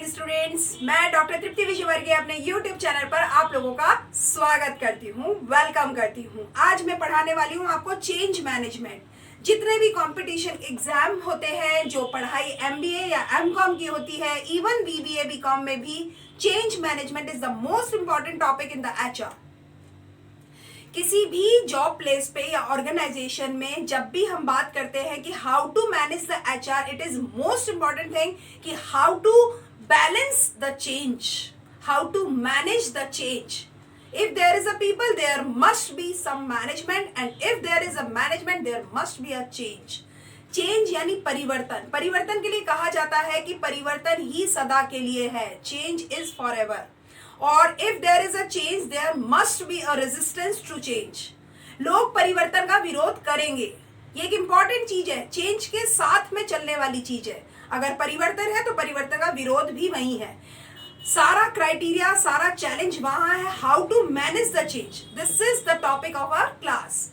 Students, मैं doctor तृप्ति विजयवर्गीय अपने YouTube channel पर आप लोगों का स्वागत करती हूँ, वेलकम करती हूँ। आज मैं पढ़ाने वाली हूँ आपको चेंज मैनेजमेंट। जितने भी कंपटीशन एग्जाम होते हैं, जो पढ़ाई एमबीए या एमकॉम की होती है, इवन बीबीए बीकॉम में भी change management is the most important topic in the HR. किसी भी जॉब प्लेस पे या ऑर्गेनाइजेशन में जब भी हम बात करते हैं कि how to manage the HR, it is most important thing कि how to balance the change, how to manage the change. If there is a people, there must be some management, and if there is a management, there must be a change. Change यानी परिवर्तन। परिवर्तन के लिए कहा जाता है कि परिवर्तन ही सदा के लिए है, change is forever. और if there is a change, there must be a resistance to change. लोग परिवर्तन का विरोध करेंगे, ये एक इंपॉर्टेंट चीज है, चेंज के साथ में चलने वाली चीज है। अगर परिवर्तन है तो परिवर्तन का विरोध भी वही है। सारा क्राइटेरिया, सारा चैलेंज वहां है, how to manage the change. This is the topic of our class.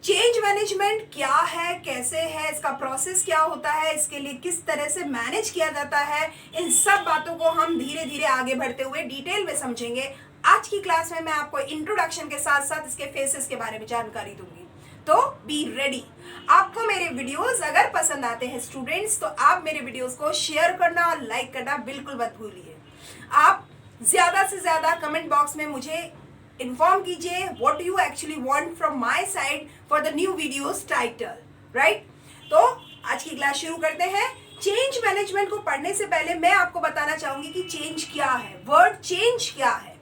Change management क्या है, कैसे है, इसका प्रोसेस क्या होता है, इसके लिए किस तरह से मैनेज किया जाता है, इन सब बातों को हम धीरे धीरे आगे बढ़ते हुए डिटेल में समझेंगे। आज की क्लास में मैं आपको इंट्रोडक्शन के साथ साथ इसके फेसेस के बारे में जानकारी दूंगी, तो बी रेडी। आपको मेरे वीडियोस अगर पसंद आते हैं स्टूडेंट्स, तो आप मेरे वीडियोस को शेयर करना और लाइक करना बिल्कुल मत भूलिए। आप ज्यादा से ज्यादा कमेंट बॉक्स में मुझे इन्फॉर्म कीजिए what you actually want from my side for the new videos title, right. तो आज की क्लास शुरू करते हैं। चेंज मैनेजमेंट को पढ़ने से पहले मैं आपको बताना चाहूंगी कि चेंज क्या है, वर्ड चेंज क्या है।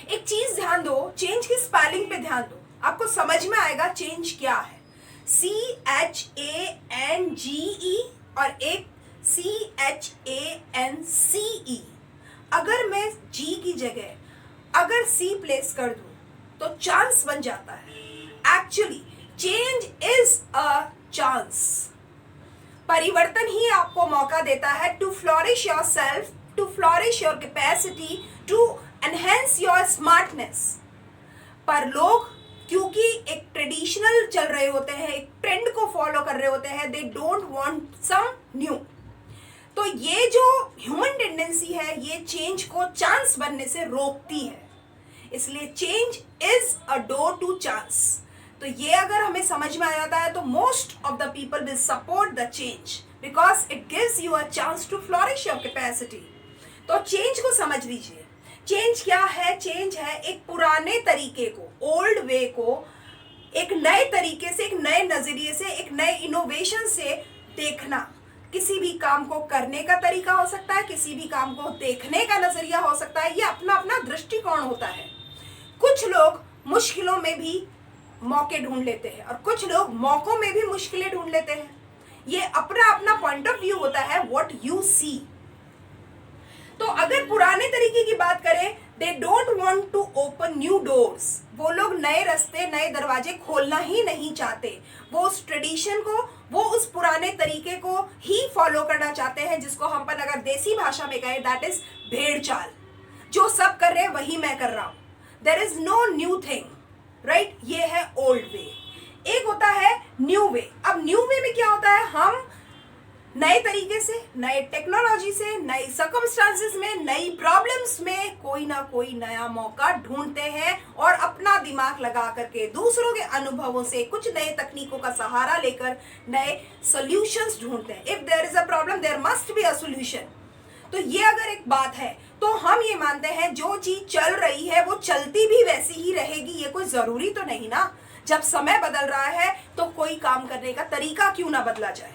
एक चीज ध्यान दो, चेंज की स्पेलिंग पे ध्यान दो, आपको समझ में आएगा चेंज क्या है। CHANGE और एक CHANCE। अगर मैं G की जगह अगर C प्लेस कर दूं तो चांस बन जाता है। Actually change is a chance. परिवर्तन ही आपको मौका देता है to flourish yourself, to flourish your capacity, to enhance your smartness. पर लोग क्योंकि एक ट्रेडिशनल चल रहे होते हैं, एक ट्रेंड को फॉलो कर रहे होते हैं, they don't want some new. तो ये जो ह्यूमन टेंडेंसी है, ये चेंज को चांस बनने से रोकती है। इसलिए change is a door to chance. तो ये अगर हमें समझ में आ जाता है तो most of the people will support the change because it gives you a chance to flourish your capacity. तो चेंज को समझ लीजिए। चेंज क्या है? चेंज है एक पुराने तरीके को, ओल्ड वे को एक नए तरीके से, एक नए नजरिए से, एक नए इनोवेशन से देखना। किसी भी काम को करने का तरीका हो सकता है, किसी भी काम को देखने का नजरिया हो सकता है, ये अपना अपना दृष्टिकोण होता है। कुछ लोग मुश्किलों में भी मौके ढूंढ लेते हैं और कुछ लोग मौकों में भी मुश्किलें ढूंढ लेते हैं। ये अपना अपना पॉइंट ऑफ व्यू होता है, व्हाट यू सी। तो अगर पुराने तरीके की बात करें, they don't want to open new doors. वो लोग नए रास्ते, नए दरवाजे खोलना ही नहीं चाहते। वो उस ट्रेडिशन को, वो उस पुराने तरीके को ही फॉलो करना चाहते हैं, जिसको हम पर अगर देसी भाषा में कहें, दैट इज भेड़ चाल। जो सब कर रहे हैं वही मैं कर रहा हूं। There is no new thing, right. ये है ओल्ड वे। एक होता है न्यू वे। अब न्यू वे में क्या होता है, हम नए तरीके से, नए टेक्नोलॉजी से, नई सर्कमस्टांसेस में, नई प्रॉब्लम्स में कोई ना कोई नया मौका ढूंढते हैं और अपना दिमाग लगा करके, दूसरों के अनुभवों से, कुछ नए तकनीकों का सहारा लेकर नए सॉल्यूशंस ढूंढते हैं। If there is a problem, there must be a solution. तो ये अगर एक बात है तो हम ये मानते हैं जो चीज चल रही है वो चलती भी वैसी ही रहेगी। ये कोई जरूरी तो नहीं ना। जब समय बदल रहा है तो कोई काम करने का तरीका क्यों ना बदला जाए।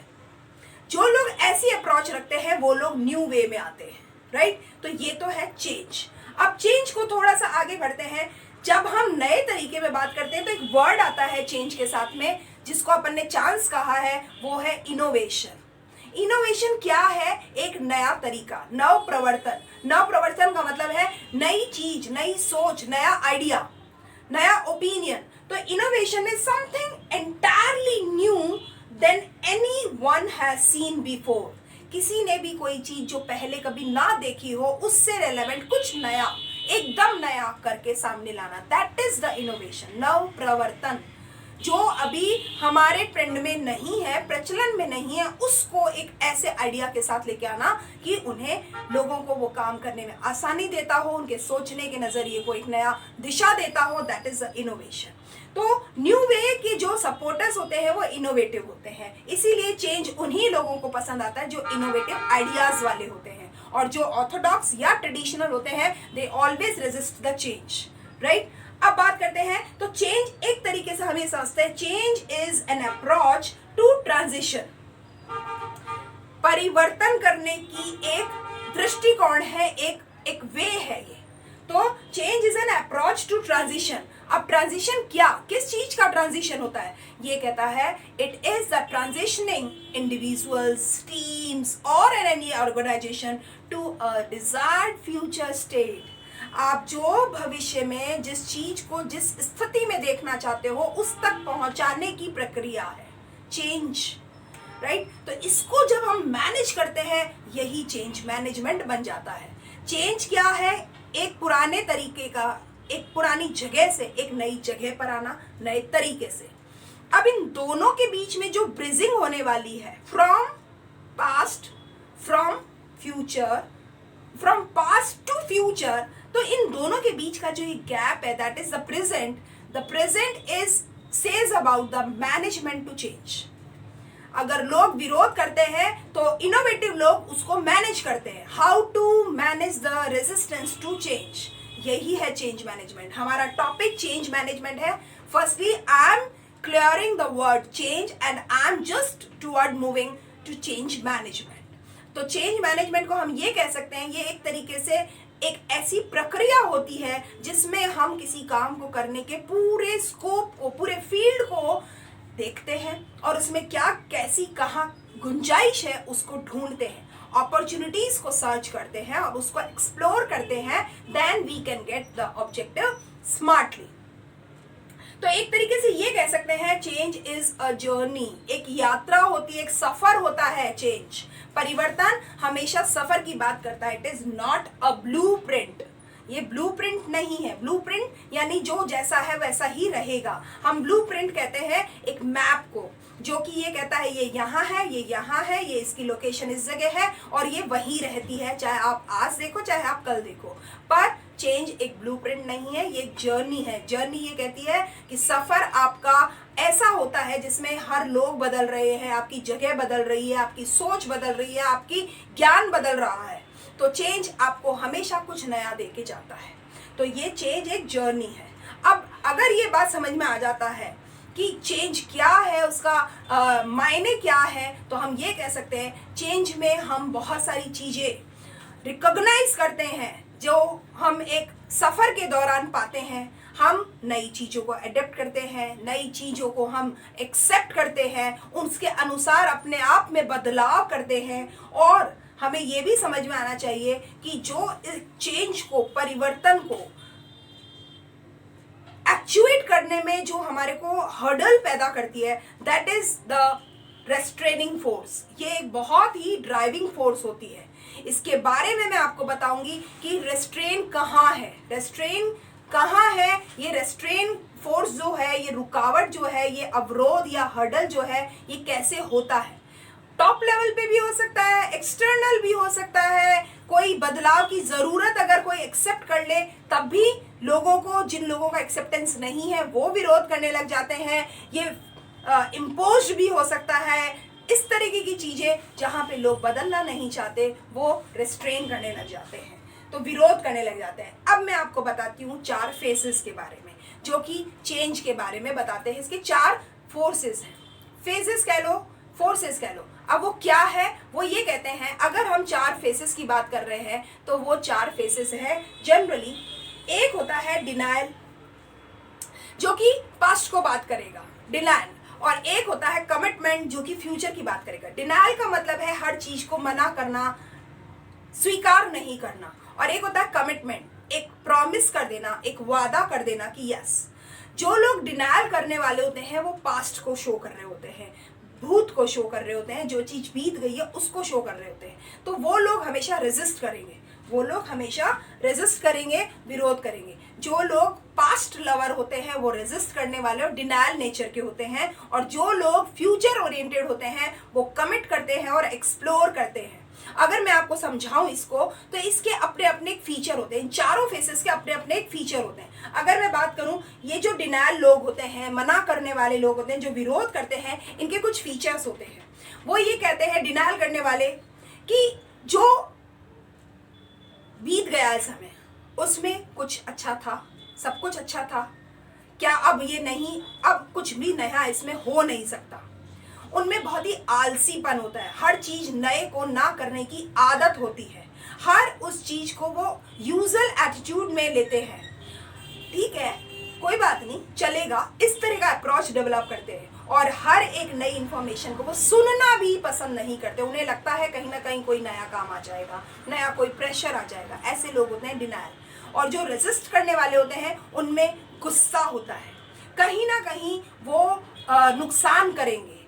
जो लोग ऐसी अप्रोच रखते हैं वो लोग न्यू वे में आते हैं, राइट। तो ये तो है चेंज। अब चेंज को थोड़ा सा आगे बढ़ते हैं। जब हम नए तरीके में बात करते हैं तो एक वर्ड आता है चेंज के साथ में, जिसको अपन ने चांस कहा है, वो है इनोवेशन। इनोवेशन क्या है? एक नया तरीका, नव प्रवर्तन। नव प्रवर्तन का मतलब है नई चीज, नई सोच, नया आइडिया, नया ओपिनियन। तो innovation is something entirely new than anyone has seen before। किसी ने भी कोई चीज जो पहले कभी ना देखी हो, उससे रेलेवेंट कुछ नया, एकदम नया करके सामने लाना, दैट इज द इनोवेशन, नव प्रवर्तन। जो अभी हमारे ट्रेंड में नहीं है, प्रचलन में नहीं है, उसको एक ऐसे आइडिया के साथ लेके आना कि उन्हें, लोगों को वो काम करने में आसानी देता हो, उनके सोचने के नजरिए को एक नया दिशा देता हो। That is the innovation. तो न्यू वे के जो सपोर्टर्स होते हैं वो इनोवेटिव होते हैं, इसीलिए चेंज उन्हीं लोगों को पसंद आता है जो इनोवेटिव आइडियाज वाले होते हैं। और जो ऑर्थोडॉक्स या ट्रेडिशनल होते हैं, they always resist the change, right. अब बात करते हैं, तो चेंज एक तरीके से हमें समझते हैं, change is an approach to transition. परिवर्तन करने की एक दृष्टिकोण है, एक वे है ये। तो change is an approach to transition. अब ट्रांजिशन क्या, किस चीज का ट्रांजिशन होता है? ये कहता है it is the transitioning individuals, teams और any organization to a desired future state. आप जो भविष्य में जिस चीज को जिस स्थिति में देखना चाहते हो उस तक पहुंचाने की प्रक्रिया है चेंज, राइट। तो इसको जब हम मैनेज करते हैं, यही चेंज मैनेजमेंट बन जाता है। चेंज क्या है? एक पुराने तरीके का, एक पुरानी जगह से एक नई जगह पर आना, नए तरीके से। अब इन दोनों के बीच में जो ब्रिजिंग होने वाली है, from past, from future, from past to future, तो इन दोनों के बीच का जो ये गैप है, that is the present. The present is says about the management to change. अगर लोग विरोध करते हैं तो इनोवेटिव लोग उसको मैनेज करते हैं। How to manage the resistance to change, यही है चेंज मैनेजमेंट। हमारा टॉपिक चेंज मैनेजमेंट है। Firstly I am clearing the word change and I am just toward moving to change management. तो चेंज मैनेजमेंट को हम ये कह सकते हैं, ये एक तरीके से एक ऐसी प्रक्रिया होती है जिसमें हम किसी काम को करने के पूरे स्कोप को, पूरे फील्ड को देखते हैं और उसमें क्या, कैसी, कहाँ गुंजाइश है उसको ढूंढते हैं, अपॉर्चुनिटीज को सर्च करते हैं और उसको एक्सप्लोर करते हैं। Then we can get the objective smartly. तो एक तरीके से ये कह सकते हैं चेंज इज अ जर्नी, एक यात्रा होती है, एक सफर होता है चेंज। परिवर्तन हमेशा सफर की बात करता है। It is not a blueprint. ये ब्लूप्रिंट नहीं है। ब्लूप्रिंट यानी जो जैसा है वैसा ही रहेगा। हम ब्लूप्रिंट कहते हैं एक मैप को, जो कि ये कहता है ये यहाँ है, ये यहाँ है, ये इसकी लोकेशन इस जगह है और ये वहीं रहती है, चाहे आप आज देखो चाहे आप कल देखो। पर चेंज एक ब्लूप्रिंट नहीं है, ये एक जर्नी है। जर्नी ये कहती है कि सफर आपका ऐसा होता है जिसमें हर लोग बदल रहे हैं, आपकी जगह बदल रही है, आपकी सोच बदल रही है, आपकी ज्ञान बदल रहा है। तो चेंज आपको हमेशा कुछ नया दे के जाता है। तो ये चेंज एक जर्नी है। अब अगर ये बात समझ में आ जाता है कि चेंज क्या है, उसका मायने क्या है, तो हम ये कह सकते हैं चेंज में हम बहुत सारी चीज़ें रिकॉग्नाइज करते हैं जो हम एक सफ़र के दौरान पाते हैं। हम नई चीज़ों को अडेप्ट करते हैं, नई चीज़ों को हम एक्सेप्ट करते हैं, उसके अनुसार अपने आप में बदलाव करते हैं। और हमें ये भी समझ में आना चाहिए कि जो चेंज को, परिवर्तन को एक्चुएट करने में जो हमारे को हर्डल पैदा करती है, that is the restraining force. ये एक बहुत ही ड्राइविंग फोर्स होती है। इसके बारे में मैं आपको बताऊंगी कि रेस्ट्रेन कहाँ है, रेस्ट्रेन कहाँ है। ये रेस्ट्रेन फोर्स जो है, ये रुकावट जो है, ये अवरोध या हर्डल जो है, ये कैसे होता है। टॉप लेवल पे भी हो सकता है, एक्सटर्नल भी हो सकता है। कोई बदलाव की ज़रूरत अगर कोई एक्सेप्ट कर ले, तब भी लोगों को, जिन लोगों का एक्सेप्टेंस नहीं है वो विरोध करने लग जाते हैं। ये इम्पोज भी हो सकता है। इस तरीके की चीज़ें जहाँ पे लोग बदलना नहीं चाहते वो रेस्ट्रेन करने लग जाते हैं, तो विरोध करने लग जाते हैं। अब मैं आपको बताती हूँ 4 फेजेस के बारे में, जो कि चेंज के बारे में बताते हैं। इसके 4 फोर्सेस हैं, फेजेस कह लो, फोर्सेस कह लो। अब वो क्या है? वो ये कहते हैं, अगर हम 4 फेसेस की बात कर रहे हैं तो वो 4 फेसेस है जनरली। एक होता है डिनायल, जो कि पास्ट को बात करेगा, डिनायल। और एक होता है कमिटमेंट, जो कि फ्यूचर की बात करेगा। डिनायल का मतलब है हर चीज को मना करना, स्वीकार नहीं करना। और एक होता है कमिटमेंट, एक प्रॉमिस कर देना, एक वादा कर देना कि यस। जो लोग डिनायल करने वाले होते हैं वो पास्ट को शो कर रहे होते हैं, भूत को शो कर रहे होते हैं, जो चीज बीत गई है उसको शो कर रहे होते हैं। तो वो लोग हमेशा रेजिस्ट करेंगे, वो लोग हमेशा रेजिस्ट करेंगे, विरोध करेंगे। जो लोग पास्ट लवर होते हैं वो रेजिस्ट करने वाले और डिनायल नेचर के होते हैं, और जो लोग फ्यूचर ओरिएंटेड होते हैं वो कमिट करते हैं और एक्सप्लोर करते हैं। अगर मैं आपको समझाऊं इसको, तो इसके अपने अपने एक फीचर होते हैं, इन चारों फेसेस के अपने अपने एक फीचर होते हैं। अगर मैं बात करूं, ये जो डिनायल लोग होते हैं, मना करने वाले लोग होते हैं, जो विरोध करते हैं, इनके कुछ फीचर्स होते हैं। वो ये कहते हैं डिनायल करने वाले कि जो बीत गया है समय, उसमें कुछ अच्छा था, सब कुछ अच्छा था, क्या अब ये नहीं, अब कुछ भी नया इसमें हो नहीं सकता। उनमें बहुत ही आलसीपन होता है, हर चीज नए को ना करने की आदत होती है, हर उस चीज को वो यूजुअल एटीट्यूड में लेते हैं। ठीक है, कोई बात नहीं, चलेगा, इस तरह का अप्रोच डेवलप करते हैं। और हर एक नई इंफॉर्मेशन को वो सुनना भी पसंद नहीं करते। उन्हें लगता है कहीं ना कहीं कोई नया काम आ जाएगा, नया कोई प्रेशर आ जाएगा। ऐसे लोग होते हैं डिनायल। और जो रेजिस्ट करने वाले होते हैं उनमें गुस्सा होता है, कहीं ना कहीं वो नुकसान करेंगे,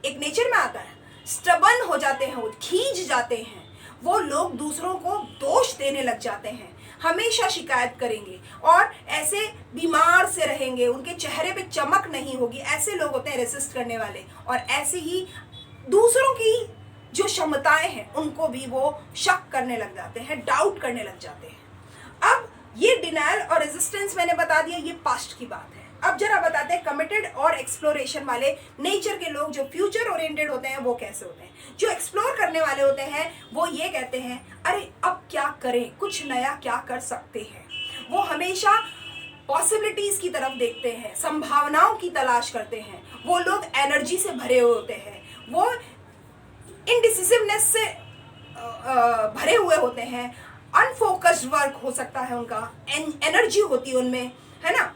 एक नेचर में आता है। स्टबर्न हो जाते हैं, वो खींच जाते हैं, वो लोग दूसरों को दोष देने लग जाते हैं, हमेशा शिकायत करेंगे और ऐसे बीमार से रहेंगे, उनके चेहरे पे चमक नहीं होगी। ऐसे लोग होते हैं रेसिस्ट करने वाले। और ऐसे ही दूसरों की जो क्षमताएं हैं उनको भी वो शक करने लग जाते हैं, डाउट करने लग जाते हैं। अब ये डिनायल और रेजिस्टेंस मैंने बता दिया, ये पास्ट की बात है। अब जरा बताते हैं कमिटेड और एक्सप्लोरेशन वाले नेचर के लोग जो फ्यूचर ओरिएंटेड होते हैं वो कैसे होते हैं। जो एक्सप्लोर करने वाले होते हैं वो ये कहते हैं, अरे अब क्या करें, कुछ नया क्या कर सकते हैं। वो हमेशा पॉसिबिलिटीज की तरफ देखते हैं, संभावनाओं की तलाश करते हैं। वो लोग एनर्जी से भरे हुए होते हैं, वो इनडिसिसिवनेस से भरे हुए होते हैं, अनफोकस्ड वर्क हो सकता है उनका, एनर्जी होती है उनमें, है ना।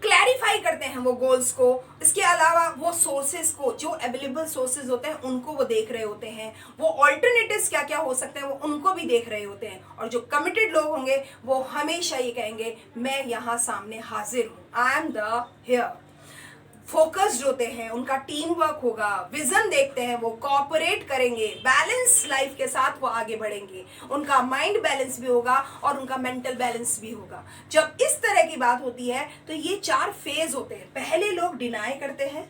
क्लैरिफाई करते हैं वो गोल्स को। इसके अलावा वो सोर्सेज को, जो अवेलेबल सोर्सेज होते हैं उनको वो देख रहे होते हैं। वो ऑल्टरनेटिव्स क्या क्या हो सकते हैं वो उनको भी देख रहे होते हैं। और जो कमिटेड लोग होंगे वो हमेशा ये कहेंगे, मैं यहाँ सामने हाजिर हूँ, I am the here. Focused होते हैं, उनका टीम वर्क होगा, विजन देखते हैं, वो कोऑपरेट करेंगे, बैलेंस लाइफ के साथ वो आगे बढ़ेंगे। उनका माइंड बैलेंस भी होगा और उनका मेंटल बैलेंस भी होगा। जब इस तरह की बात होती है तो ये 4 फेज होते हैं। पहले लोग डिनाई करते हैं,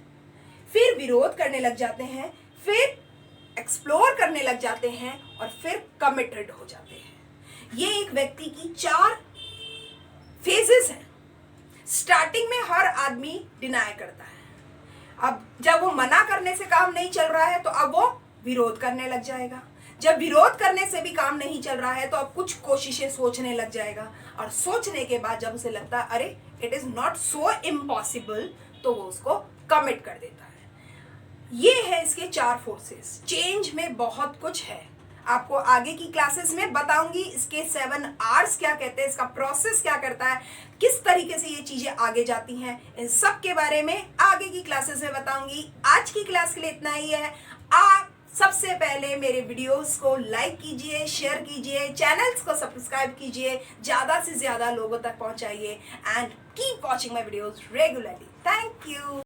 फिर विरोध करने लग जाते हैं, फिर एक्सप्लोर करने लग जाते हैं और फिर कमिटेड हो जाते हैं। ये एक व्यक्ति की 4 फेजेस हैं। स्टार्टिंग में हर आदमी डिनाई करता है। अब जब वो मना करने से काम नहीं चल रहा है तो अब वो विरोध करने लग जाएगा। जब विरोध करने से भी काम नहीं चल रहा है तो अब कुछ कोशिशें सोचने लग जाएगा। और सोचने के बाद जब उसे लगता है अरे it is not so impossible, तो वो उसको कमिट कर देता है। ये है इसके 4 फोर्सेस। चेंज में बहुत कुछ है, आपको आगे की क्लासेस में बताऊंगी। इसके 7 R's क्या कहते हैं, इसका प्रोसेस क्या करता है, किस तरीके से ये चीजें आगे जाती हैं, इन सब के बारे में आगे की क्लासेस में बताऊंगी। आज की क्लास के लिए इतना ही है। आप सबसे पहले मेरे वीडियोस को लाइक कीजिए, शेयर कीजिए, चैनल्स को सब्सक्राइब कीजिए, ज्यादा से ज्यादा लोगों तक पहुंचाइए and keep watching my videos regularly. Thank you.